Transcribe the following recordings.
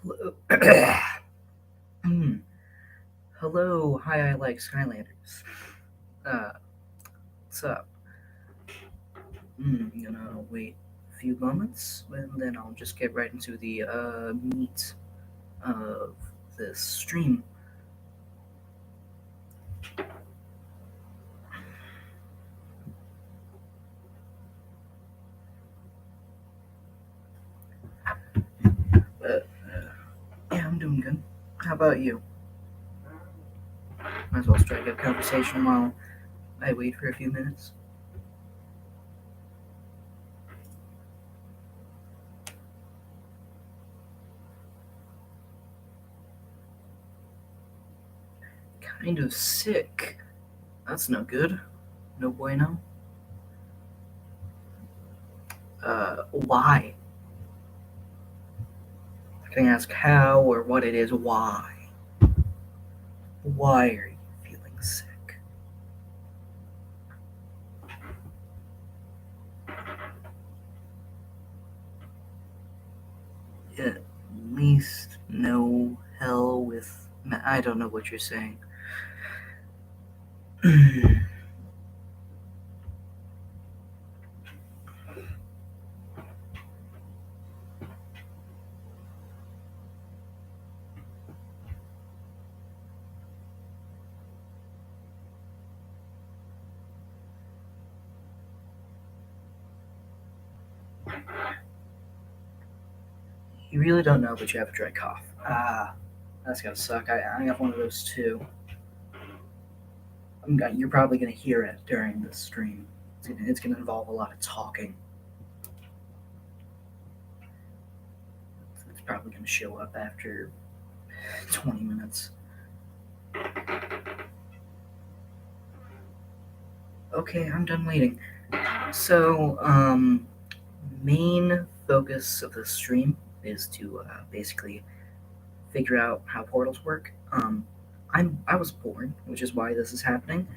Hello. Hmm. Hello. Hi, I like Skylanders. Uh, what's up? Gonna wait a few moments, and then I'll just get right into the meat of this stream. But yeah, I'm doing good. How about you? Might as well strike up conversation while I wait for a few minutes. Kind of sick. That's no good. No bueno. Why? I can ask how or what it is. Why? Why are you feeling sick? At least no hell with. I don't know what you're saying. You really don't know, but you have a dry cough. That's gotta suck. I have one of those too. You're probably gonna hear it during this stream. It's gonna involve a lot of talking. It's probably gonna show up after 20 minutes. Okay, I'm done waiting. So, main focus of the stream is to basically figure out how portals work. I was born, which is why this is happening.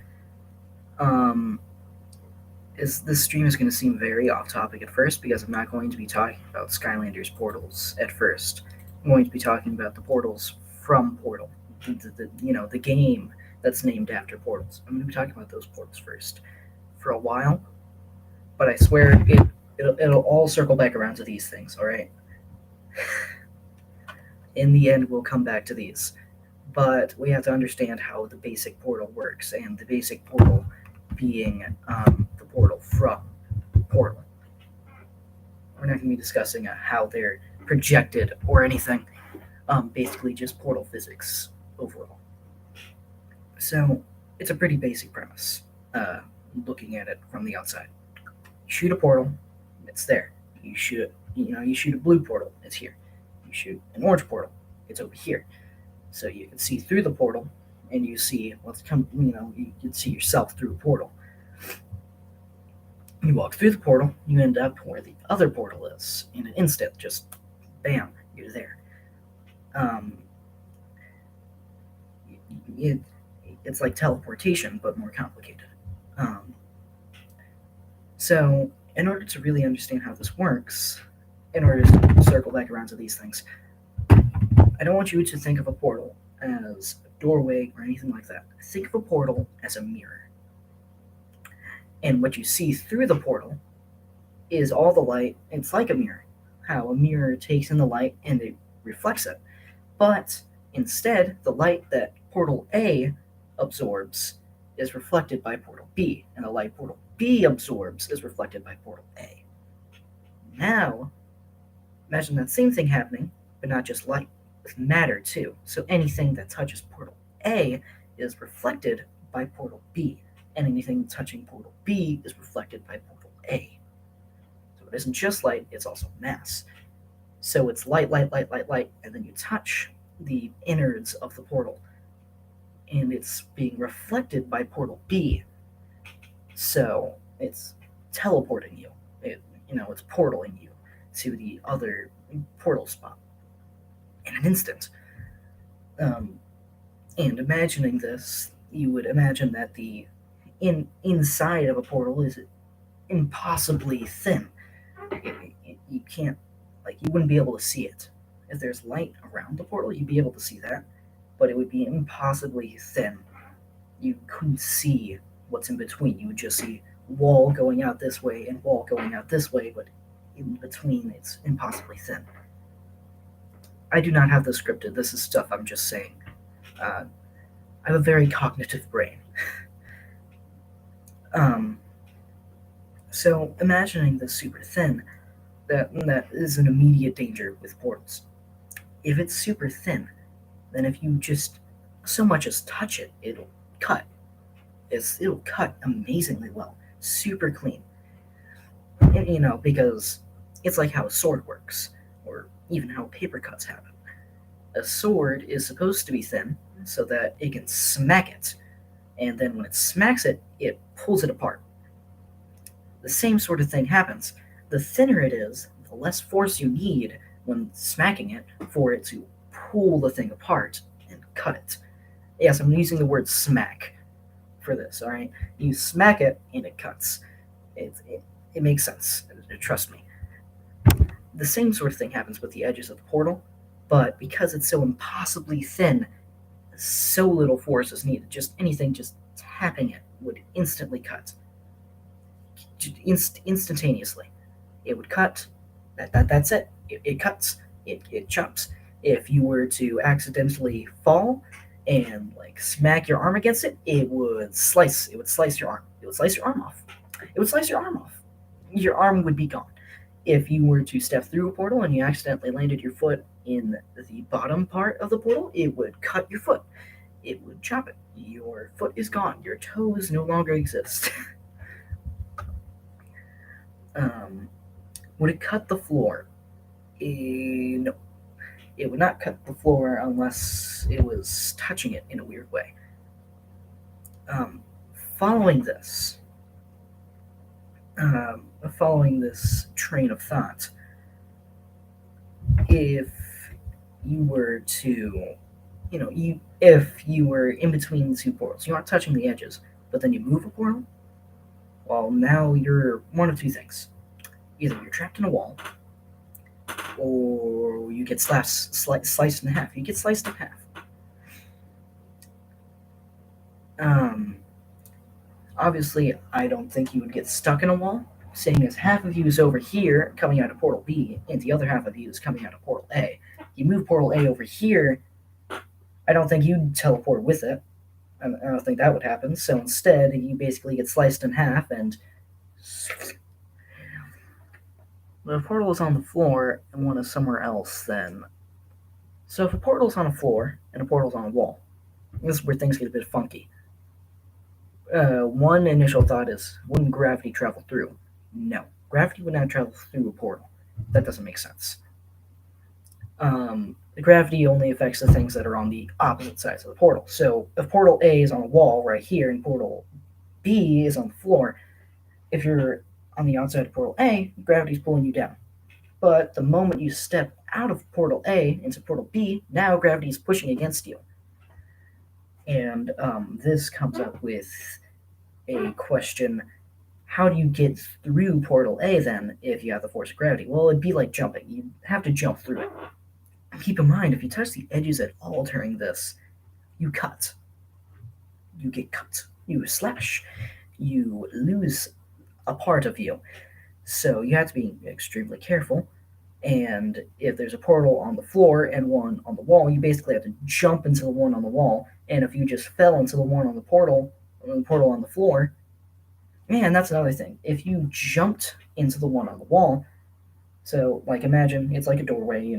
Um, is this stream is going to seem very off topic at first because I'm not going to be talking about Skylanders portals at first. I'm going to be talking about the portals from Portal, the game that's named after portals. I'm going to be talking about those portals first for a while, but I swear it'll all circle back around to these things. All right. In the end, we'll come back to these, but we have to understand how the basic portal works, and the basic portal being the portal from Portal. We're not going to be discussing how they're projected or anything. Basically, just portal physics overall. So it's a pretty basic premise. Looking at it from the outside, you shoot a portal, it's there. You shoot a blue portal, it's here. You shoot an orange portal, it's over here. So you can see through the portal, and you see what's come. You can see yourself through a portal. You walk through the portal, you end up where the other portal is in an instant. Just bam, you're there. Um, it, it's like teleportation, but more complicated. Um, so, in order to really understand how this works, in order to circle back around to these things, I don't want you to think of a portal as a doorway or anything like that. Think of a portal as a mirror. And what you see through the portal is all the light. It's like a mirror. How a mirror takes in the light and it reflects it. But instead, the light that portal A absorbs is reflected by portal B, and the light portal B absorbs is reflected by portal A. Now, imagine that same thing happening, but not just light, with matter too. So anything that touches portal A is reflected by portal B, and anything touching portal B is reflected by portal A. So it isn't just light, it's also mass. So it's light, light, light, light, light, and then you touch the innards of the portal, and it's being reflected by portal B. So it's teleporting you. It's portaling you to the other portal spot in an instant. Um, and imagining this, you would imagine that the inside of a portal is impossibly thin. You can't, like, you wouldn't be able to see it. If there's light around the portal, you'd be able to see that, but it would be impossibly thin. You couldn't see what's in between. You would just see wall going out this way and wall going out this way, but in between it's impossibly thin. I do not have this scripted. This is stuff I'm just saying. Uh, I have a very cognitive brain. Um, so imagining this super thin, that is an immediate danger with portals. If it's super thin, then if you just so much as touch it, it'll cut. It'll cut amazingly well, super clean. And, because it's like how a sword works, or even how paper cuts happen. A sword is supposed to be thin so that it can smack it, and then when it smacks it, it pulls it apart. The same sort of thing happens. The thinner it is, the less force you need when smacking it for it to pull the thing apart and cut it. Yes, I'm using the word smack for this, alright? You smack it and it cuts. It makes sense. Trust me. The same sort of thing happens with the edges of the portal, but because it's so impossibly thin, so little force is needed. Just anything just tapping it would instantly cut. Instantaneously. It would cut. That's it. It cuts. It chops. If you were to accidentally fall and like smack your arm against it, it would slice. It would slice your arm. It would slice your arm off. It would slice your arm off. Your arm would be gone. If you were to step through a portal and you accidentally landed your foot in the bottom part of the portal, it would cut your foot. It would chop it. Your foot is gone. Your toes no longer exist. Would it cut the floor? No. It would not cut the floor unless it was touching it in a weird way. Um, following this, following this train of thought, if you were to, if you were in between two portals, you aren't touching the edges, but then you move a portal, well, now you're one of two things. Either you're trapped in a wall, or you get sliced in half. You get sliced in half. Obviously, I don't think you would get stuck in a wall, seeing as half of you is over here coming out of Portal B, and the other half of you is coming out of Portal A. You move Portal A over here, I don't think you'd teleport with it. I don't think that would happen. So instead, you basically get sliced in half, and the portal is on the floor and one is somewhere else, then. So if a portal's on a floor and a portal's on a wall, this is where things get a bit funky. One initial thought is, wouldn't gravity travel through? No. Gravity would not travel through a portal. That doesn't make sense. The gravity only affects the things that are on the opposite sides of the portal. So if Portal A is on a wall right here and Portal B is on the floor, if you're on the outside of Portal A, gravity's pulling you down. But the moment you step out of Portal A into Portal B, now gravity is pushing against you. And this comes up with a question: how do you get through Portal A then if you have the force of gravity? Well, it'd be like jumping. You'd have to jump through it. Keep in mind, if you touch the edges at all during this, you cut. You get cut. You slash. You lose a part of you. So you have to be extremely careful. And if there's a portal on the floor and one on the wall, you basically have to jump into the one on the wall. And if you just fell into the one on the portal on the floor, man, that's another thing. If you jumped into the one on the wall, so like imagine it's like a doorway,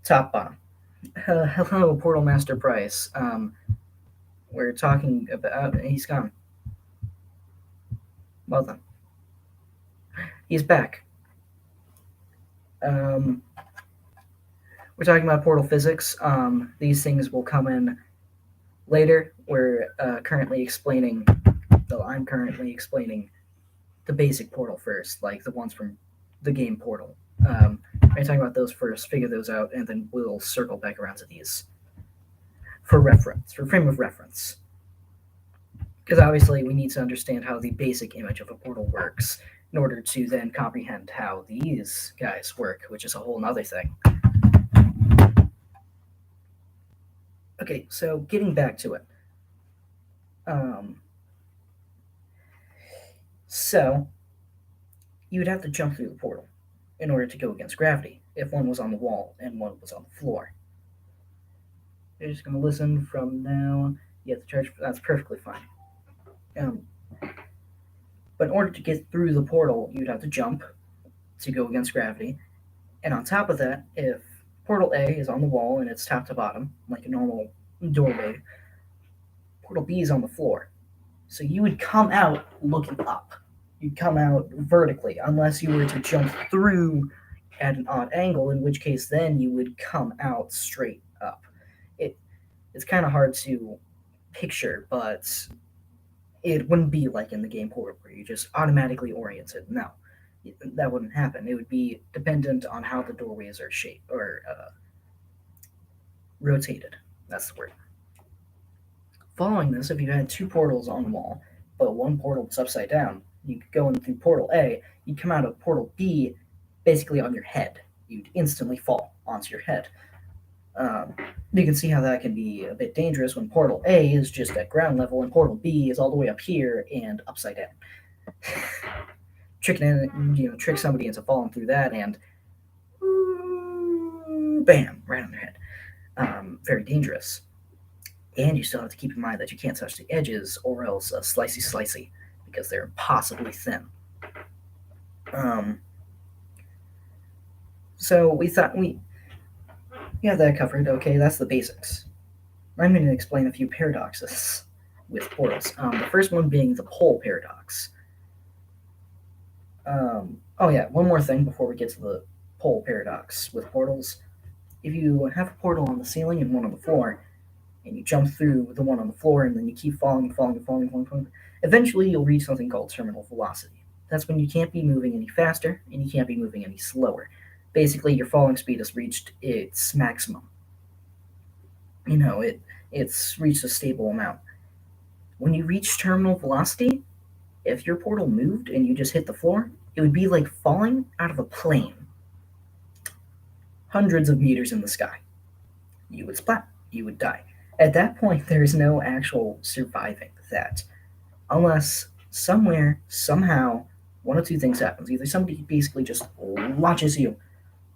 top bottom. Hello, Portal Master Price. We're talking about. He's gone. Well done. He's back. We're talking about portal physics. These things will come in later. We're currently explaining. Though I'm currently explaining the basic portal first, like the ones from the game Portal. We're talking about those first, figure those out, and then we'll circle back around to these for reference, for frame of reference. Because obviously we need to understand how the basic image of a portal works in order to then comprehend how these guys work, which is a whole other thing. Okay, so getting back to it. Um, so you would have to jump through the portal in order to go against gravity if one was on the wall and one was on the floor. You're just going to listen from now. You have to charge. That's perfectly fine. Um, but in order to get through the portal, you'd have to jump to go against gravity. And on top of that, if portal A is on the wall and it's top to bottom, like a normal doorway, portal B is on the floor. So you would come out looking up. You'd come out vertically, unless you were to jump through at an odd angle, in which case then you would come out straight up. It, it's kind of hard to picture, but it wouldn't be like in the game Portal where you just automatically oriented. No, that wouldn't happen. It would be dependent on how the doorways are shaped or rotated. That's the word. Following this, if you had two portals on the wall, but one portal was upside down, you could go in through portal A, you'd come out of portal B basically on your head. You'd instantly fall onto your head. Um, you can see how that can be a bit dangerous when portal A is just at ground level and portal B is all the way up here and upside down. Trick somebody into falling through that and bam, right on their head. Very dangerous. And you still have to keep in mind that you can't touch the edges or else slicey because they're impossibly thin. Um, so we thought we have that covered. Okay, that's the basics. I'm going to explain a few paradoxes with portals. The first one being the pole paradox. Oh yeah, one more thing before we get to the pole paradox with portals. If you have a portal on the ceiling and one on the floor, and you jump through the one on the floor, and then you keep falling, eventually you'll reach something called terminal velocity. That's when you can't be moving any faster and you can't be moving any slower. Basically, your falling speed has reached its maximum. It's reached a stable amount. When you reach terminal velocity, if your portal moved and you just hit the floor, it would be like falling out of a plane, hundreds of meters in the sky. You would splat. You would die. At that point, there is no actual surviving that, unless somewhere, somehow, one of two things happens. Either somebody basically just launches you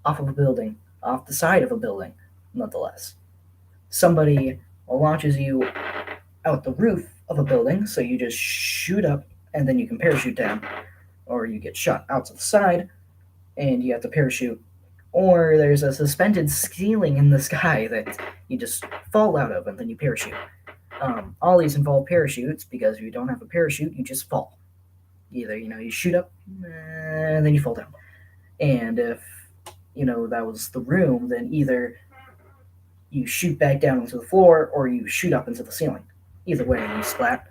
off of a building, off the side of a building, nonetheless. Somebody launches you out the roof of a building, so you just shoot up and then you can parachute down, or you get shot out to the side and you have to parachute, or there's a suspended ceiling in the sky that you just fall out of and then you parachute. All these involve parachutes because if you don't have a parachute, you just fall. Either you shoot up and then you fall down, and if that was the room, then either you shoot back down into the floor or you shoot up into the ceiling. Either way, you splat.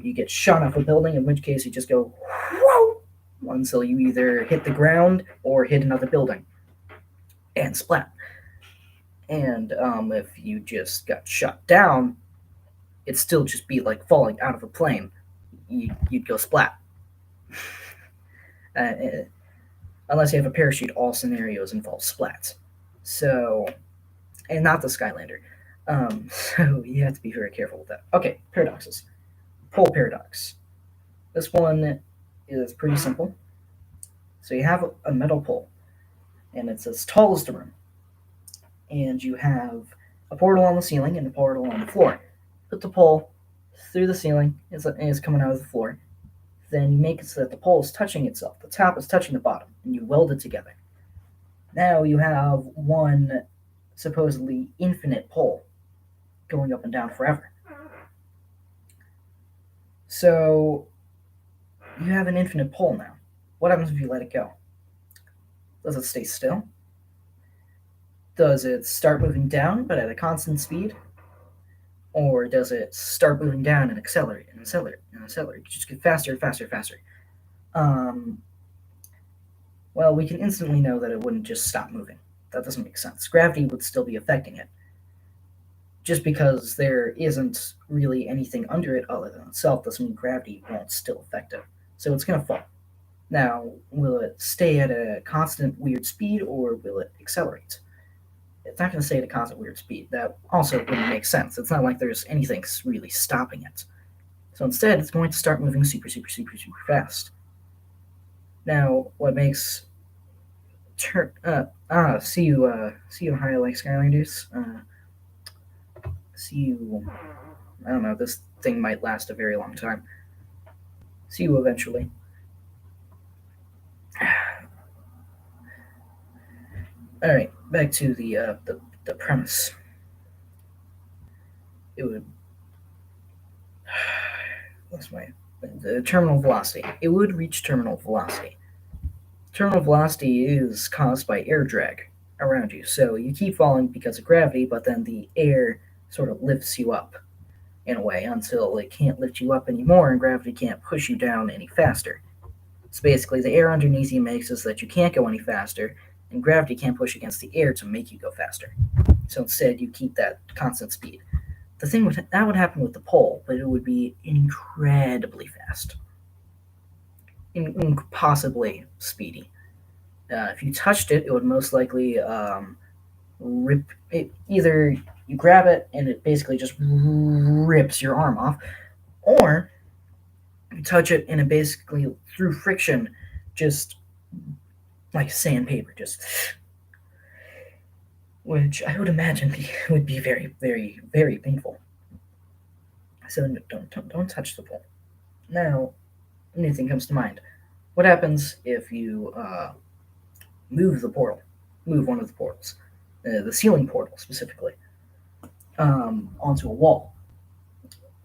You get shot off a building, in which case you just go whoa, until you either hit the ground or hit another building and splat. And if you just got shot down, it'd still just be like falling out of a plane. You'd go splat. Unless you have a parachute, all scenarios involve splats. So, and not the Skylander. So you have to be very careful with that. Okay, paradoxes. Pole paradox. This one is pretty simple. So you have a metal pole, and it's as tall as the room. And you have a portal on the ceiling and a portal on the floor. Put the pole through the ceiling, it's coming out of the floor. Then you make it so that the pole is touching itself. The top is touching the bottom, and you weld it together. Now you have one supposedly infinite pole going up and down forever. So you have an infinite pole now. What happens if you let it go? Does it stay still? Does it start moving down but at a constant speed? Or does it start moving down and accelerate and accelerate and accelerate? Just get faster and faster and faster. Well, we can instantly know that it wouldn't just stop moving. That doesn't make sense. Gravity would still be affecting it. Just because there isn't really anything under it other than itself doesn't mean gravity won't still affect it. So it's going to fall. Now, will it stay at a constant weird speed or will it accelerate? it's not going to say to cause a weird speed. That also wouldn't make sense. It's not like there's anything really stopping it. So instead, it's going to start moving super, super, super, super fast. Now, what makes see you in Ohio, like Skylanders. See you. I don't know. This thing might last a very long time. See you eventually. All right, back to the premise. It would. What's my the terminal velocity? It would reach terminal velocity. Terminal velocity is caused by air drag around you. So you keep falling because of gravity, but then the air sort of lifts you up in a way until it can't lift you up anymore and gravity can't push you down any faster. So basically, the air underneath you makes it so that you can't go any faster, and gravity can't push against the air to make you go faster. So instead, you keep that constant speed. The thing that would happen with the pole, but it would be incredibly fast, impossibly speedy. If you touched it, it would most likely rip it. Either you grab it and it basically just rips your arm off, or you touch it and it basically, through friction, just like sandpaper, just. Which I would imagine would be very, very, very painful. So don't touch the pole. Now, a new thing comes to mind. What happens if you move the portal? Move one of the portals, the ceiling portal specifically, onto a wall.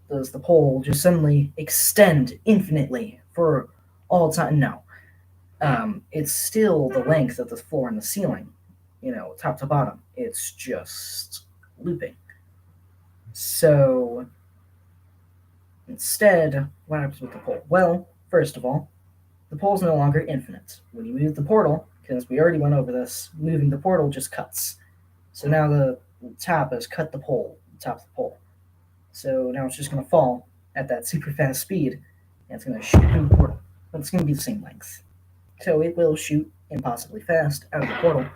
Does the pole just suddenly extend infinitely for all time? No. It's still the length of the floor and the ceiling, top to bottom. It's just looping. So instead, what happens with the pole? Well, first of all, the pole is no longer infinite. When you move the portal, because we already went over this, moving the portal just cuts. So now the top has cut the pole, the top of the pole. So now it's just going to fall at that super fast speed, and it's going to shoot through the portal. But it's going to be the same length. So it will shoot impossibly fast out of the portal,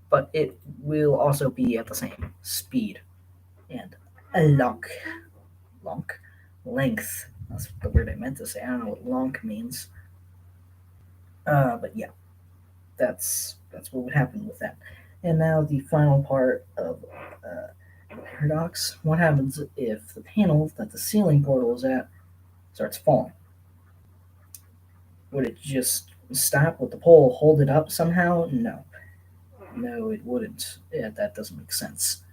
but it will also be at the same speed and length. That's the word I meant to say. I don't know what lonk means. But yeah, that's what would happen with that. And now the final part of the paradox. What happens if the panel that the ceiling portal is at starts falling? Would it just stop? Would the pole hold it up somehow? No. No, it wouldn't. Yeah, that doesn't make sense.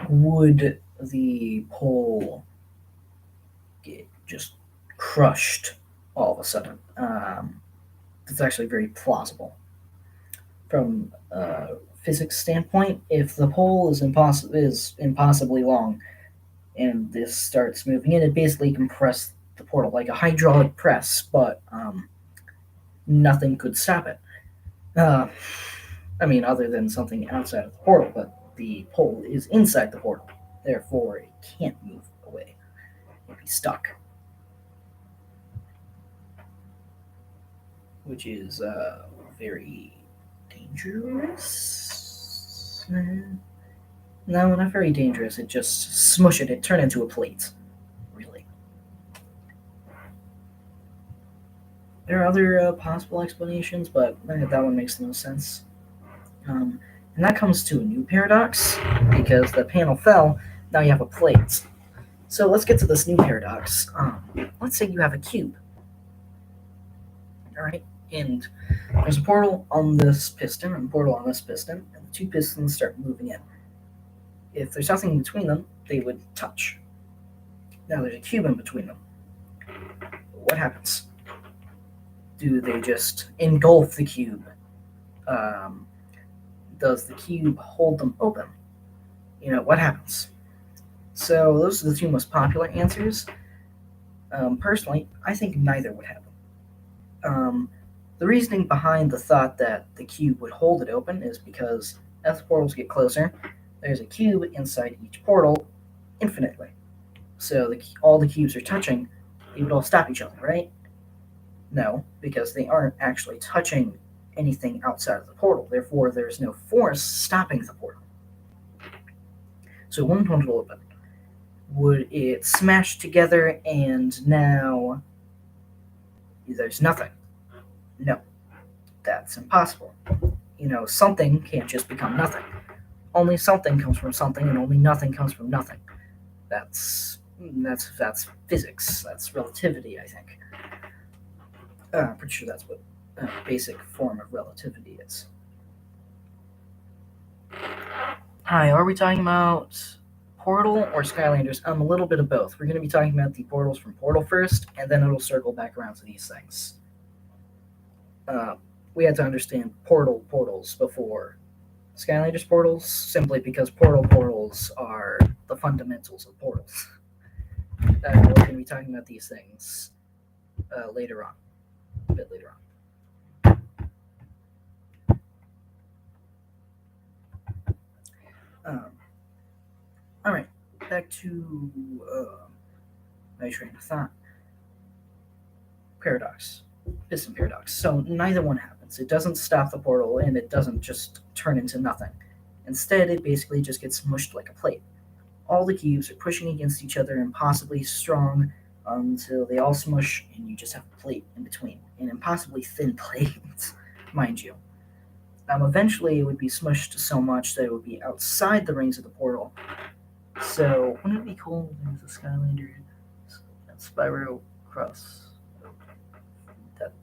Would the pole get just crushed all of a sudden? That's actually very plausible. From a physics standpoint, if the pole is impossibly long and this starts moving in, it basically compressed the portal like a hydraulic press, but nothing could stop it. Other than something outside of the portal, but the pole is inside the portal. Therefore, it can't move away. It'll be stuck. Which is very dangerous. No, not very dangerous. It just smush it. It turn into a plate. Really. There are other possible explanations, but that one makes no sense. And that comes to a new paradox, because the panel fell, now you have a plate. So let's get to this new paradox. Let's say you have a cube. Alright, and there's a portal on this piston and a portal on this piston, and the two pistons start moving in. If there's nothing in between them, they would touch. Now there's a cube in between them. What happens? Do they just engulf the cube? Does the cube hold them open? What happens? So those are the two most popular answers. Personally, I think neither would happen. The reasoning behind the thought that the cube would hold it open is because as the portals get closer, there's a cube inside each portal infinitely. So all the cubes are touching, they would all stop each other, right? No, because they aren't actually touching anything outside of the portal. Therefore, there's no force stopping the portal. So one portal open. Would it smash together and now there's nothing? No, that's impossible. Something can't just become nothing. Only something comes from something, and only nothing comes from nothing. That's physics. That's relativity, I think. I'm pretty sure that's what a basic form of relativity is. Hi, are we talking about Portal or Skylanders? I'm a little bit of both. We're going to be talking about the portals from Portal first, and then it'll circle back around to these things. We had to understand portals before Skylanders portals, simply because portals are the fundamentals of portals. We're going to be talking about these things later on, a bit later on. All right, back to my train of thought. Paradox, piston paradox. So neither one happens. It doesn't stop the portal, and it doesn't just turn into nothing. Instead, it basically just gets smushed like a plate. All the cubes are pushing against each other impossibly strong until they all smush, and you just have a plate in between, an impossibly thin plate, mind you. Eventually, it would be smushed so much that it would be outside the rings of the portal. So, wouldn't it be cool if there's a Skylander and Spyro Cross?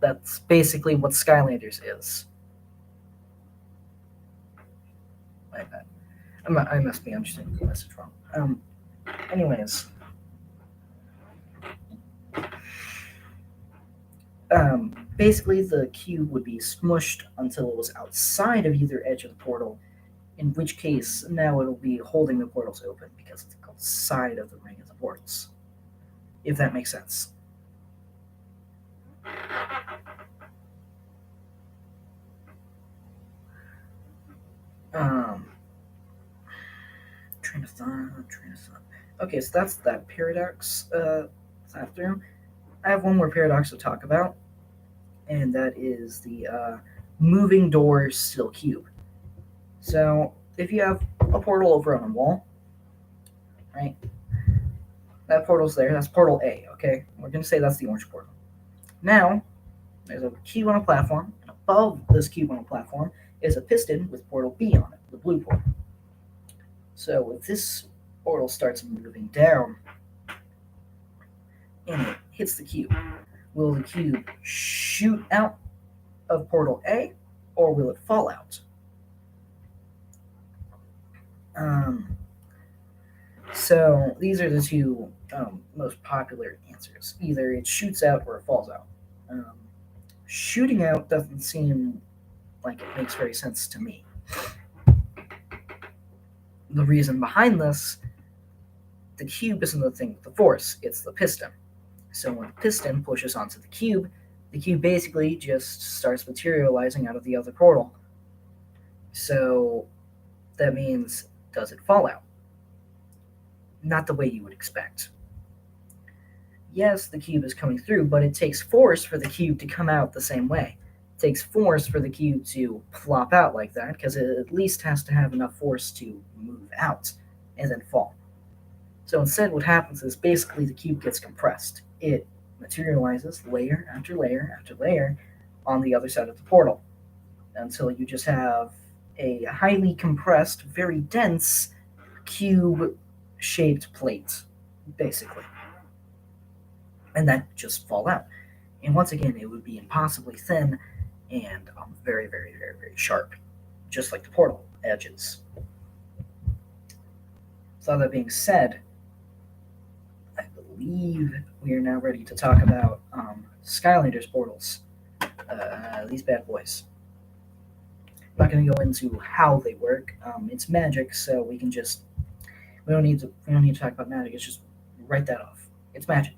That's basically what Skylanders is. I must be understanding the message wrong. Anyways. Basically, the cube would be smushed until it was outside of either edge of the portal, in which case now it'll be holding the portals open because it's outside of the ring of the portals. If that makes sense. Train of thought. Okay, so that's that paradox thought through. I have one more paradox to talk about, and that is the moving door still cube. So if you have a portal over on a wall, right? That portal's there. That's portal A, okay? We're going to say that's the orange portal. Now, there's a cube on a platform, and above this cube on a platform is a piston with portal B on it, the blue portal. So if this portal starts moving down and it hits the cube, will the cube shoot out of portal A or will it fall out? So these are the two most popular answers. Either it shoots out or it falls out. Shooting out doesn't seem like it makes very sense to me. The reason behind this, the cube isn't the thing with the force, it's the piston. So when the piston pushes onto the cube basically just starts materializing out of the other portal. So that means, does it fall out? Not the way you would expect. Yes, the cube is coming through, but it takes force for the cube to come out the same way. It takes force for the cube to plop out like that, because it at least has to have enough force to move out and then fall. So instead what happens is basically the cube gets compressed. It materializes layer after layer after layer on the other side of the portal until you just have a highly compressed, very dense cube-shaped plate, basically. And that just fall out. And once again, it would be impossibly thin and very, very, very, very sharp, just like the portal edges. So that being said, I believe we are now ready to talk about Skylanders portals. These bad boys. I'm not going to go into how they work. It's magic, so we can just we don't need to talk about magic. It's just write that off. It's magic.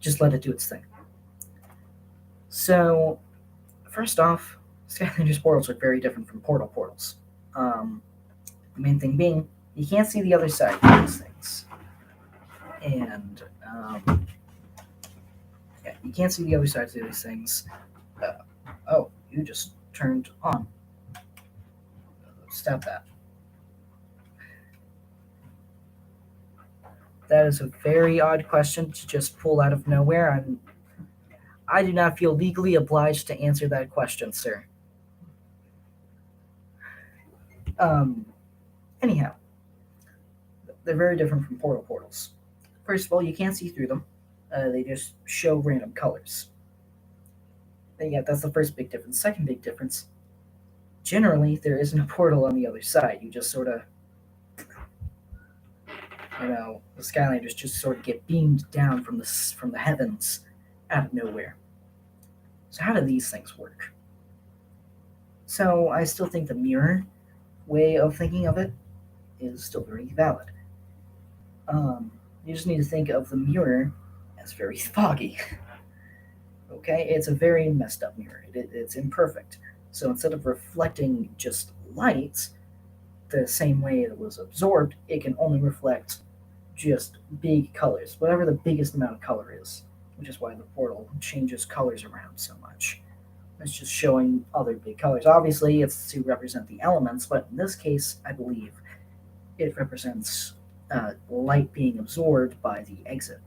Just let it do its thing. So, first off, Skylanders portals are very different from portals. The main thing being, you can't see the other side of these things. And, you can't see the other sides of these things. Oh, you just turned on. Stop that. That is a very odd question to just pull out of nowhere. I do not feel legally obliged to answer that question, sir. Um, anyhow, they're very different from portals. First of all, you can't see through them. They just show random colors. And yeah, that's the first big difference. Second big difference, generally, there isn't a portal on the other side. You just sort of, the Skylanders just sort of get beamed down from the heavens out of nowhere. So how do these things work? So I still think the mirror way of thinking of it is still very valid. You just need to think of the mirror as very foggy. Okay, it's a very messed up mirror. It's imperfect. So instead of reflecting just light the same way it was absorbed, it can only reflect just big colors, whatever the biggest amount of color is, which is why the portal changes colors around so much. It's just showing other big colors. Obviously, it's to represent the elements, but in this case, I believe it represents light being absorbed by the exit.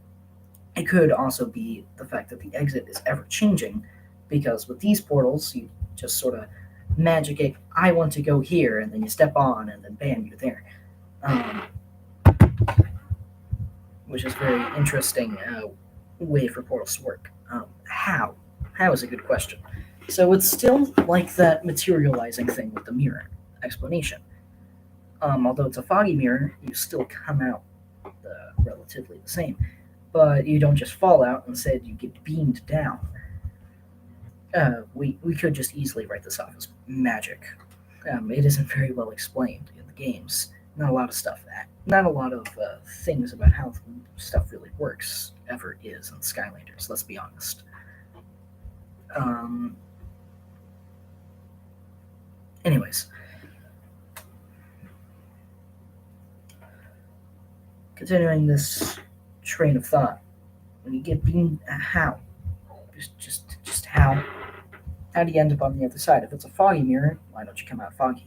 It could also be the fact that the exit is ever changing, because with these portals, you just sort of magic it. I want to go here, and then you step on, and then bam, you're there. Which is very interesting way for portals to work. How? How is a good question. So it's still like that materializing thing with the mirror explanation. Although it's a foggy mirror, you still come out relatively the same. But you don't just fall out, instead you get beamed down. We could just easily write this off as magic. It isn't very well explained in the games. Not a lot of stuff. Not a lot of things about how stuff really works ever is in Skylanders. Let's be honest. Anyways, continuing this train of thought, when you get beamed, how? Just how? How do you end up on the other side? If it's a foggy mirror, why don't you come out foggy?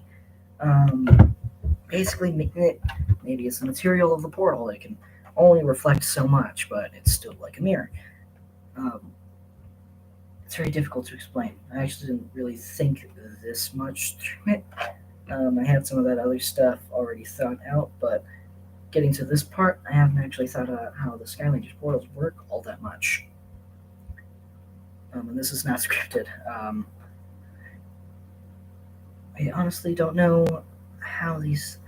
Basically, maybe it's the material of the portal. It can only reflect so much, but it's still like a mirror. It's very difficult to explain. I actually didn't really think this much through it. I had some of that other stuff already thought out, but getting to this part, I haven't actually thought about how the Skylanders portals work all that much. And this is not scripted. I honestly don't know how these.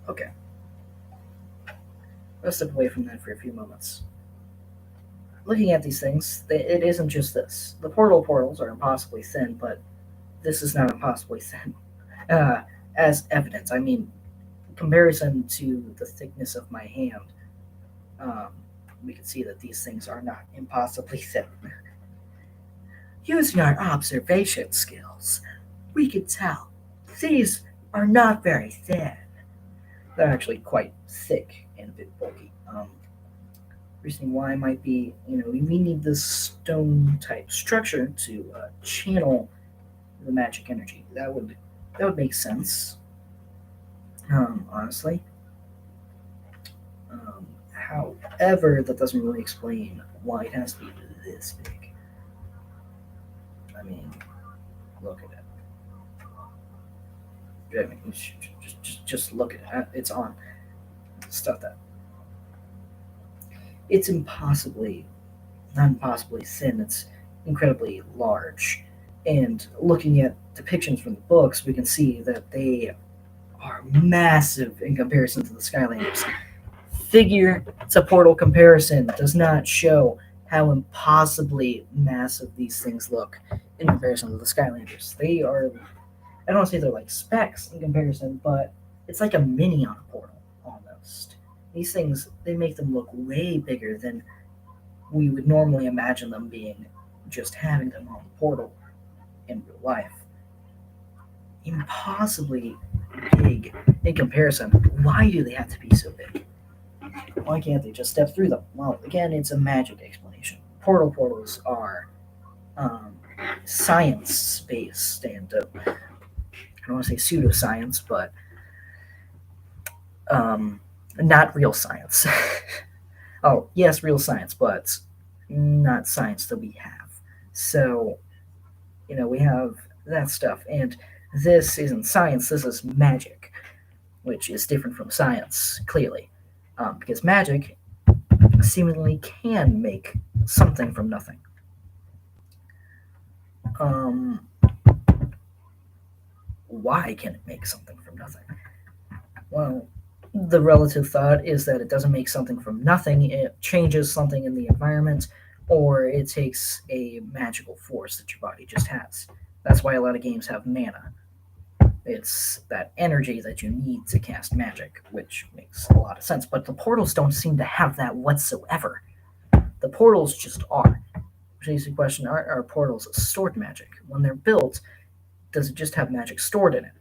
Okay. Let's step away from that for a few moments. Looking at these things, it isn't just this. The portals are impossibly thin, but this is not impossibly thin. As evidence, I mean, comparison to the thickness of my hand, we can see that these things are not impossibly thin. Using our observation skills, we can tell these are not very thin. They're actually quite thick and a bit bulky. Reason why might be, we need this stone type structure to channel the magic energy. That would make sense. Honestly. However, that doesn't really explain why it has to be this big. I mean, look at it. I mean, just look at it. It's on. Stop that. It's not impossibly thin. It's incredibly large. And looking at depictions from the books, we can see that they are massive in comparison to the Skylanders. Figure to portal comparison does not show how impossibly massive these things look in comparison to the Skylanders. They are, I don't want to say they're like specks in comparison, but it's like a mini on a portal almost. These things, they make them look way bigger than we would normally imagine them being, just having them on the portal in real life. Impossibly big in comparison. Why do they have to be so big? Why can't they just step through them? Well, again, it's a magic explanation. Portals are science-based, and I don't want to say pseudoscience, but um, not real science. Oh, yes, real science, but not science that we have. So, we have that stuff. And this isn't science, this is magic, which is different from science, clearly. Because magic seemingly can make something from nothing. Um, why can it make something from nothing? Well, the relative thought is that it doesn't make something from nothing, it changes something in the environment, or it takes a magical force that your body just has. That's why a lot of games have mana. It's that energy that you need to cast magic, which makes a lot of sense. But the portals don't seem to have that whatsoever. The portals just are. Which is the question, are portals stored magic? When they're built, does it just have magic stored in it?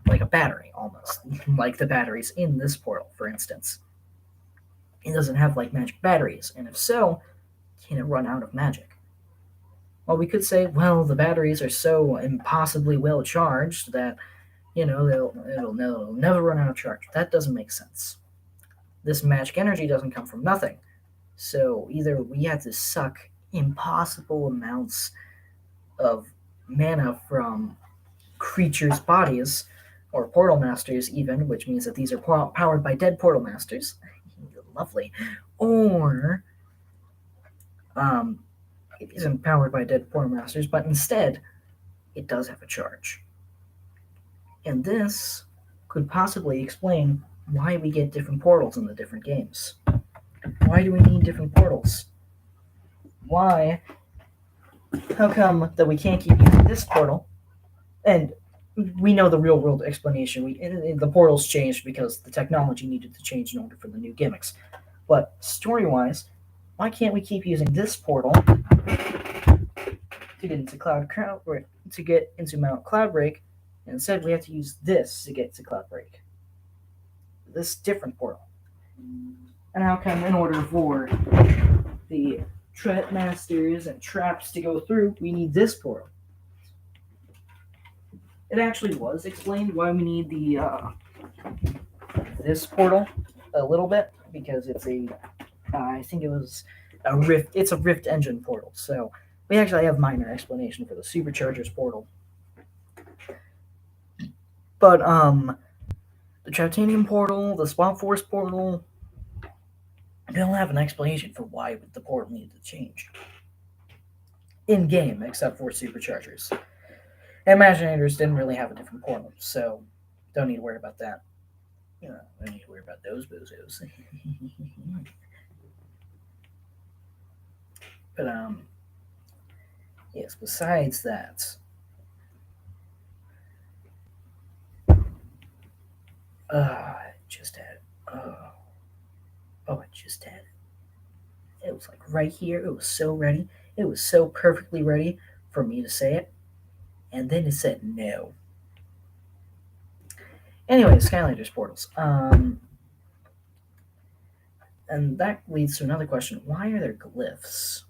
Like a battery, almost. Like the batteries in this portal, for instance. It doesn't have like magic batteries, and if so, can it run out of magic? Well, we could say, well, the batteries are so impossibly well charged that, it'll never run out of charge. That doesn't make sense. This magic energy doesn't come from nothing. So either we have to suck impossible amounts of mana from creatures' bodies, or portal masters even, which means that these are powered by dead portal masters. Lovely. Or it isn't powered by dead portal masters, but instead it does have a charge. And this could possibly explain why we get different portals in the different games. Why do we need different portals? Why? How come that we can't keep using this portal? And we know the real world explanation. The portals changed because the technology needed to change in order for the new gimmicks. But story wise, why can't we keep using this portal to get into Mount Cloudbreak? And instead, we have to use this to get to Cloudbreak. This different portal. And how come, in order for the Trap Masters and traps to go through, we need this portal? It actually was explained why we need this portal a little bit, because it's I think it was a rift. It's a rift engine portal, so we actually have minor explanation for the superchargers portal. But the Traptanium portal, the Swamp Force portal, they don't have an explanation for why the portal needed to change in game, except for superchargers. Imaginators didn't really have a different portal, so don't need to worry about that. Don't need to worry about those bozos. But yes. Besides that, I just had it. I just had it. It was like right here. It was so ready. It was so perfectly ready for me to say it, and then it said no. Anyway, Skylanders portals. And that leads to another question. Why are there glyphs?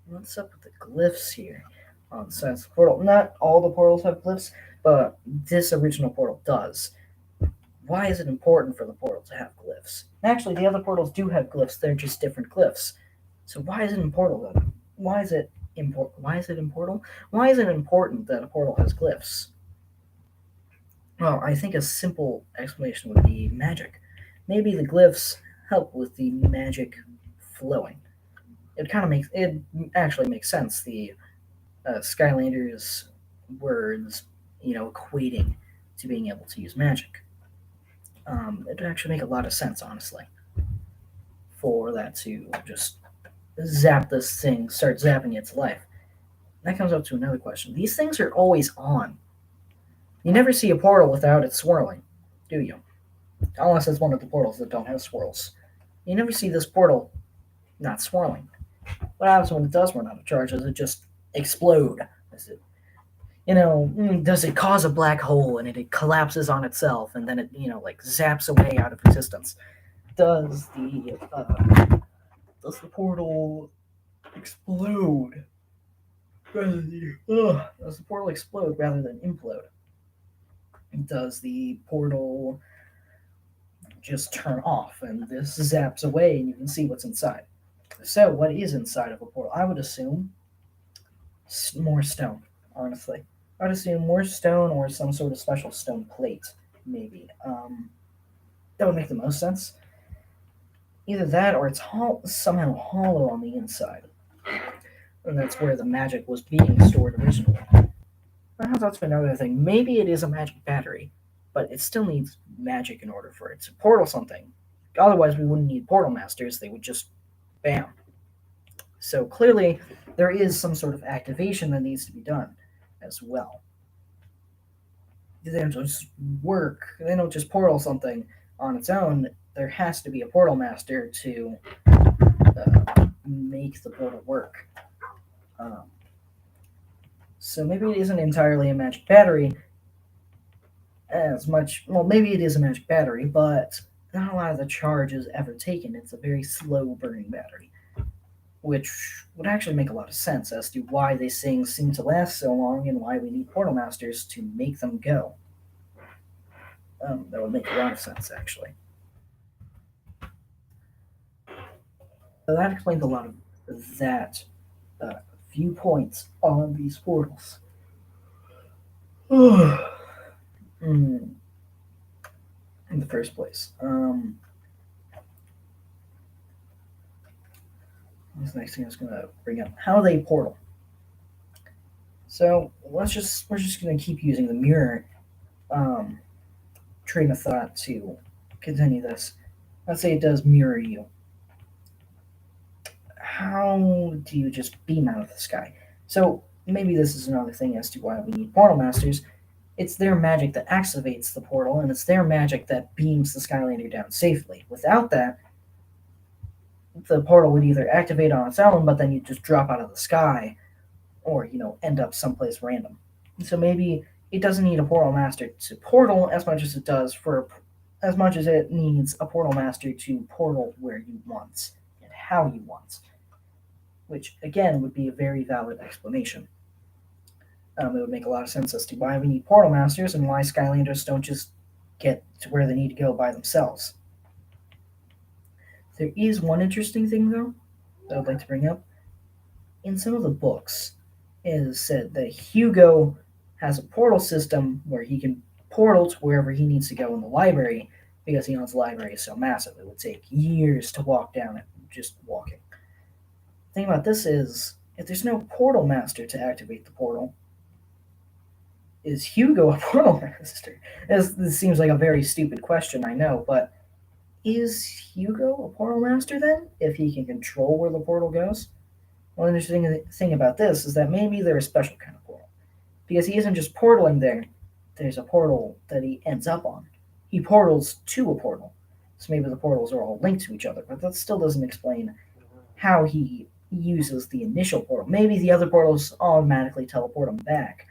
What's up with the glyphs here on the side of the portal? Not all the portals have glyphs, but this original portal does. Why is it important for the portal to have glyphs? Actually, the other portals do have glyphs. They're just different glyphs. So why is it important then? Why is it important? Why is it important? Why is it important that a portal has glyphs? Well, I think a simple explanation would be magic. Maybe the glyphs help with the magic flowing. It actually makes sense. The Skylanders words, equating to being able to use magic. It would actually make a lot of sense, honestly, for that to just zap this thing, start zapping its life. That comes up to another question. These things are always on. You never see a portal without it swirling, do you? Unless it's one of the portals that don't have swirls. You never see this portal not swirling. What happens when it does run out of charge? Does it just explode? Does it cause a black hole and it collapses on itself and then it, zaps away out of existence? Does the portal explode? Does the portal explode rather than implode? Does the portal just turn off and this zaps away and you can see what's inside? So, what is inside of a portal? I would assume more stone, honestly. I'd assume more stone or some sort of special stone plate, maybe. That would make the most sense. Either that or it's somehow hollow on the inside. And that's where the magic was being stored originally. That's another thing. Maybe it is a magic battery, but it still needs magic in order for it to portal something. Otherwise, we wouldn't need portal masters. They would just bam. So clearly, there is some sort of activation that needs to be done as well. They don't just work. They don't just portal something on its own. There has to be a portal master to make the portal work. Um, so maybe it isn't entirely a magic battery as much. Well, maybe it is a magic battery, but not a lot of the charge is ever taken. It's a very slow burning battery, which would actually make a lot of sense as to why these things seem to last so long and why we need portal masters to make them go. That would make a lot of sense, actually. So that explains a lot of that viewpoints on these portals. In the first place. This next thing I was going to bring up how they portal. So we're just going to keep using the mirror train of thought to continue this. Let's say it does mirror you. How do you just beam out of the sky? So maybe this is another thing as to why we need portal masters. It's their magic that activates the portal, and it's their magic that beams the Skylander down safely. Without that, the portal would either activate on its own, but then you just drop out of the sky, or end up someplace random. So maybe it doesn't need a portal master to portal as much as it does as much as it needs a portal master to portal where you want and how you want, which again would be a very valid explanation. It would make a lot of sense as to why we need portal masters and why Skylanders don't just get to where they need to go by themselves. There is one interesting thing, though, that I'd like to bring up. In some of the books, it is said that Hugo has a portal system where he can portal to wherever he needs to go in the library because the library is so massive. It would take years to walk down it just walking. The thing about this is, if there's no portal master to activate the portal, is Hugo a portal master? This seems like a very stupid question, I know, but is Hugo a portal master then, if he can control where the portal goes? Well, the interesting thing about this is that maybe they're a special kind of portal. Because he isn't just portaling there, there's a portal that he ends up on. He portals to a portal. So maybe the portals are all linked to each other, but that still doesn't explain how he uses the initial portal. Maybe the other portals automatically teleport him back,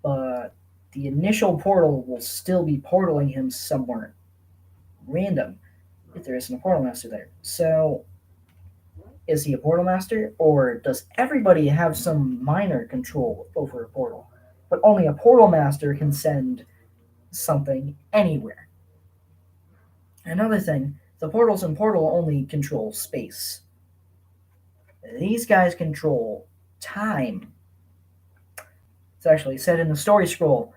but the initial portal will still be portaling him somewhere random if there isn't a portal master there. So, is he a portal master, or does everybody have some minor control over a portal? But only a portal master can send something anywhere. Another thing, the portals in Portal only control space. These guys control time. It's actually said in the story scroll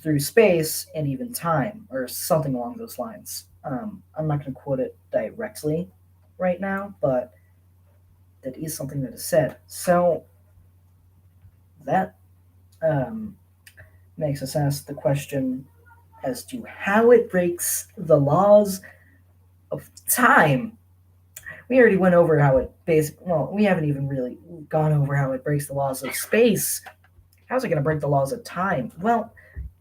through space and even time, or something along those lines. I'm not going to quote it directly right now, but that is something that is said. So that makes us ask the question as to how it breaks the laws of time. We already went over how it we haven't even really gone over how it breaks the laws of space. How's it going to break the laws of time? Well,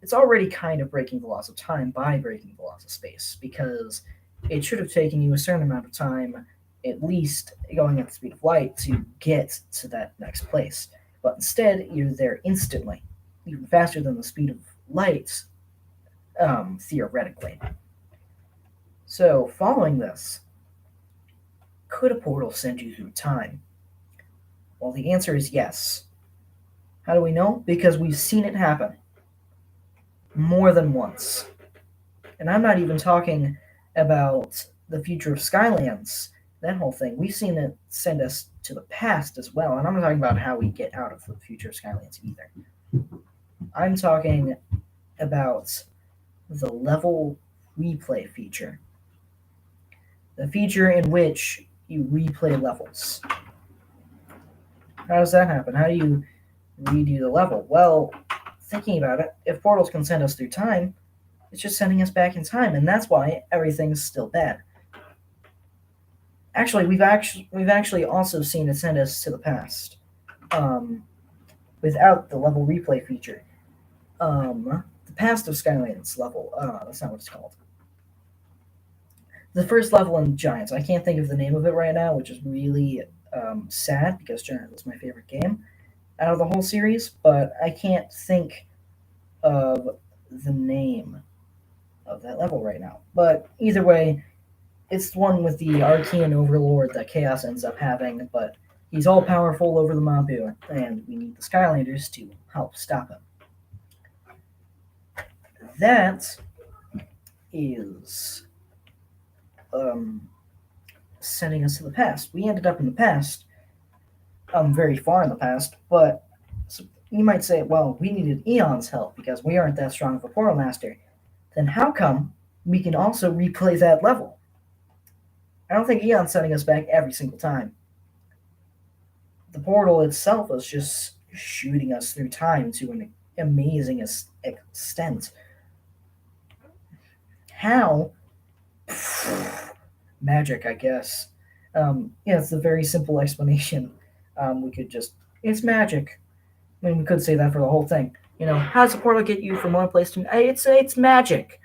it's already kind of breaking the laws of time by breaking the laws of space, because it should have taken you a certain amount of time, at least going at the speed of light, to get to that next place. But instead, you're there instantly, even faster than the speed of light, theoretically. So, following this, could a portal send you through time? Well, the answer is yes. How do we know? Because we've seen it happen more than once. And I'm not even talking about the future of Skylands, that whole thing. We've seen it send us to the past as well. And I'm not talking about how we get out of the future of Skylands either. I'm talking about the level replay feature. The feature in which you replay levels. How does that happen? How do you redo the level? Well, thinking about it, if portals can send us through time, it's just sending us back in time, and that's why everything's still bad. Actually, we've actually also seen it send us to the past, without the level replay feature. The past of Skylands level. That's not what it's called. The first level in Giants. I can't think of the name of it right now, which is really sad because Giants was my favorite game out of the whole series, but I can't think of the name of that level right now. But either way, it's the one with the Archean Overlord that Chaos ends up having, but he's all powerful over the Mabu, and we need the Skylanders to help stop him. That is sending us to the past. We ended up in the past, very far in the past, but so you might say, well, we needed Eon's help because we aren't that strong of a Portal Master. Then how come we can also replay that level? I don't think Eon's sending us back every single time. The portal itself is just shooting us through time to an amazing extent. How? Magic, I guess. Yeah, it's a very simple explanation. We could just, it's magic. I mean, we could say that for the whole thing. You know, how does the portal get you from one place to another? It's magic.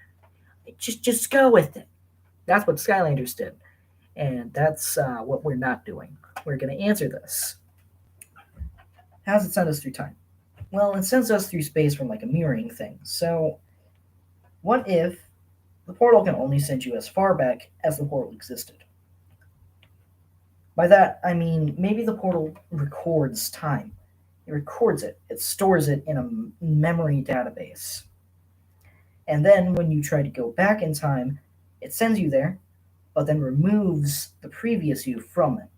Just go with it. That's what Skylanders did, and that's what we're not doing. We're going to answer this. How does it send us through time? Well, it sends us through space from like a mirroring thing. So, what if the portal can only send you as far back as the portal existed? By that, I mean maybe the portal records time. It records it, it stores it in a memory database. And then when you try to go back in time, it sends you there, but then removes the previous you from it.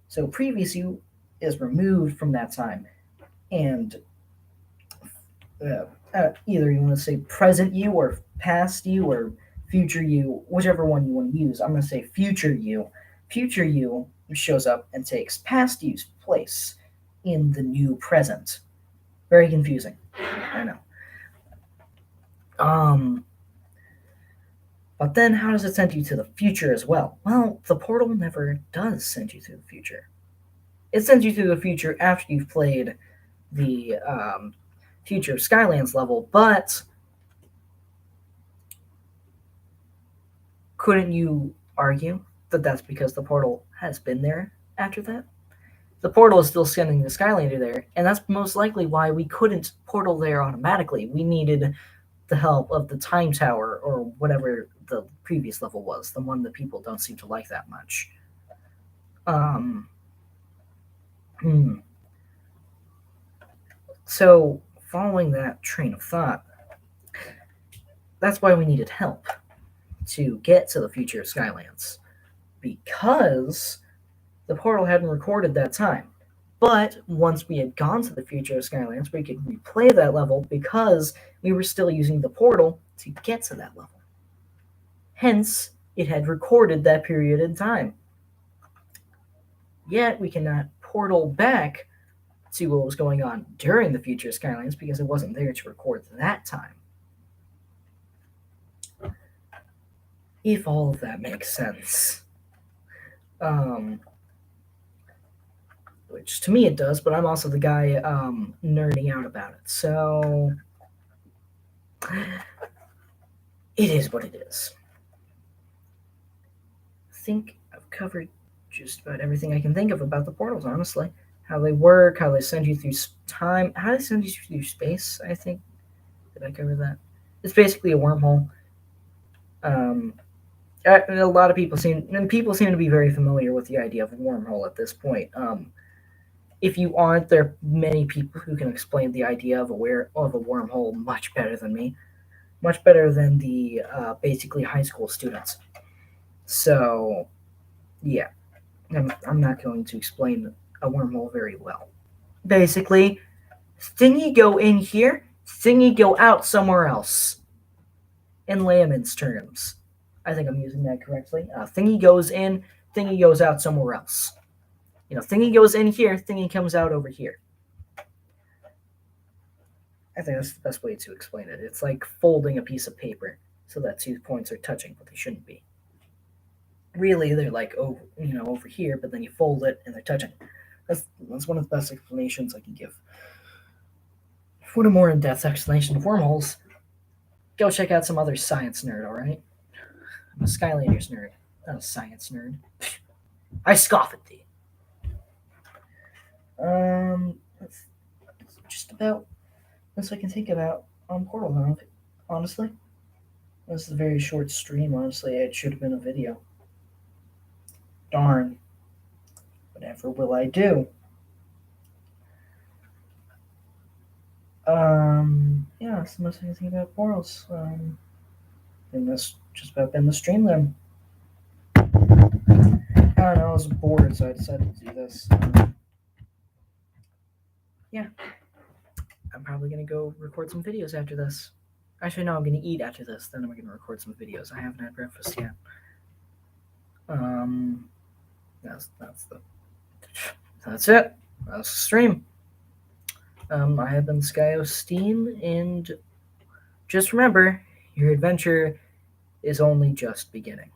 So previous you is removed from that time. And either you want to say present you or past you or future you, whichever one you want to use. I'm going to say future you. Future you shows up and takes past you's place in the new present. Very confusing. I know. But then how does it send you to the future as well? Well, the portal never does send you to the future. It sends you to the future after you've played the Future of Skylands level, but couldn't you argue that that's because the portal has been there after that? The portal is still sending the Skylander there, and that's most likely why we couldn't portal there automatically. We needed the help of the Time Tower, or whatever the previous level was, the one that people don't seem to like that much. So, following that train of thought, that's why we needed help to get to the future of Skylands, because the portal hadn't recorded that time. But once we had gone to the future of Skylands, we could replay that level because we were still using the portal to get to that level. Hence, it had recorded that period in time. Yet, we cannot portal back to what was going on during the future of Skylands because it wasn't there to record that time. If all of that makes sense. Which to me it does, but I'm also the guy nerding out about it. So it is what it is. I think I've covered just about everything I can think of about the portals, honestly. How they work, how they send you through time, how they send you through space, I think. Did I cover that? It's basically a wormhole. A lot of people seem to be very familiar with the idea of a wormhole at this point. If you aren't, there are many people who can explain the idea of a wormhole much better than me, much better than the basically high school students. So yeah, I'm not going to explain a wormhole very well. Basically, thingy go in here, thingy go out somewhere else. In layman's terms, I think I'm using that correctly. Thingy goes in, thingy goes out somewhere else. Thingy goes in here, thingy comes out over here. I think that's the best way to explain it. It's like folding a piece of paper so that two points are touching, but they shouldn't be. Really, they're like over here, but then you fold it and they're touching. That's one of the best explanations I can give. For a more in-depth explanation of wormholes, go check out some other science nerd. All right, I'm a Skylanders nerd, not a science nerd. I scoff at thee. That's just about best I can think about on Portal now. Honestly, this is a very short stream. Honestly, it should have been a video. Darn. Whatever will I do? Yeah, that's the most I can think about portals. And that's just about been the stream then. I don't know, I was bored, so I decided to do this. Yeah. I'm probably gonna go record some videos after this. Actually, no, I'm gonna eat after this, then I'm gonna record some videos. I haven't had breakfast yet. That's it. That's the stream. I have been SkyO'Steen, and just remember, your adventure is only just beginning.